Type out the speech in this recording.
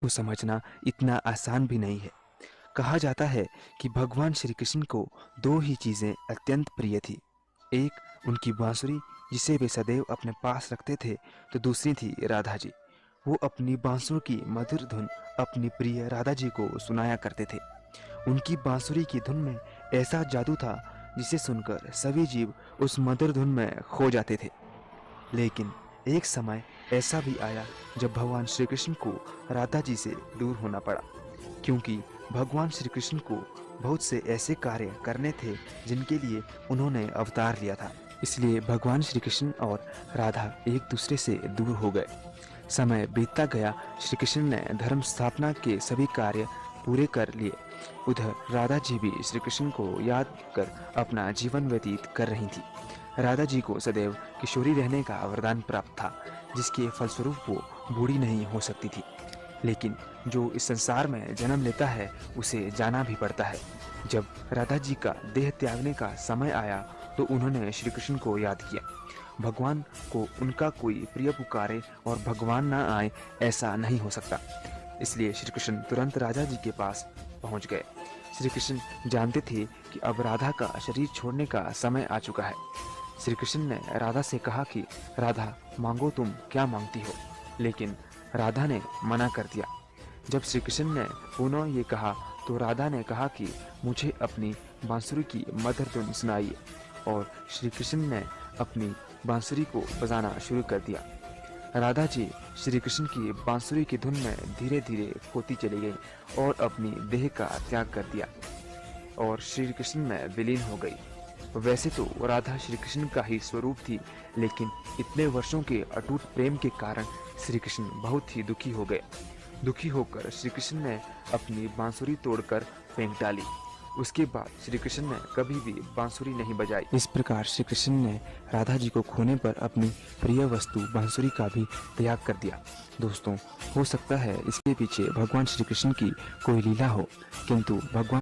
को समझना इतना आसान भी नहीं है। कहा जाता है कि भगवान श्री कृष्ण को दो ही चीज़ें अत्यंत प्रिय थी। एक उनकी बांसुरी, जिसे वे सदैव अपने पास रखते थे, तो दूसरी थी राधा जी। वो अपनी बांसुरी की मधुर धुन अपनी प्रिय राधा जी को सुनाया करते थे। उनकी बांसुरी की धुन में ऐसा जादू था जिसे सुनकर सभी जीव उस मधुर धुन में खो जाते थे। लेकिन एक समय ऐसा भी आया जब भगवान श्री कृष्ण को राधा जी से दूर होना पड़ा, क्योंकि भगवान श्री कृष्ण को बहुत से ऐसे कार्य करने थे जिनके लिए उन्होंने अवतार लिया था। इसलिए भगवान श्री कृष्ण और राधा एक दूसरे से दूर हो गए। समय बीतता गया, श्री कृष्ण ने धर्म स्थापना के सभी कार्य पूरे कर लिए। उधर राधा जी भी श्री कृष्ण को याद कर अपना जीवन व्यतीत कर रही थी। राधा जी को सदैव किशोरी रहने का वरदान प्राप्त था, जिसके फलस्वरूप वो बूढ़ी नहीं हो सकती थी। लेकिन जो इस संसार में जन्म लेता है उसे जाना भी पड़ता है। जब राधा जी का देह त्यागने का समय आया तो उन्होंने श्री कृष्ण को याद किया। भगवान को उनका कोई प्रिय पुकारे और भगवान ना आए, ऐसा नहीं हो सकता। इसलिए श्री कृष्ण तुरंत राधा जी के पास पहुंच गए। श्री कृष्ण जानते थे कि अब राधा का शरीर छोड़ने का समय आ चुका है। श्री कृष्ण ने राधा से कहा कि राधा, मांगो, तुम क्या मांगती हो। लेकिन राधा ने मना कर दिया। जब श्री कृष्ण ने पुनः ये कहा तो राधा ने कहा कि मुझे अपनी बांसुरी की मधुर धुन सुनाइए, और श्री कृष्ण ने अपनी बांसुरी को बजाना शुरू कर दिया। राधा जी श्री कृष्ण की बांसुरी की धुन में धीरे धीरे खोती चली गई और अपनी देह का त्याग कर दिया और श्री कृष्ण में विलीन हो गई। वैसे तो राधा श्री कृष्ण का ही स्वरूप थी, लेकिन इतने वर्षों के अटूट प्रेम के कारण श्री कृष्ण बहुत ही दुखी हो गए। दुखी होकर श्री कृष्ण ने अपनी बांसुरी तोड़कर फेंक डाली। उसके बाद श्री कृष्ण ने कभी भी बांसुरी नहीं बजाई। इस प्रकार श्री कृष्ण ने राधा जी को खोने पर अपनी प्रिय वस्तु बांसुरी का भी त्याग कर दिया। दोस्तों, हो सकता है इसके पीछे भगवान श्री कृष्ण की कोई लीला हो, किंतु भगवान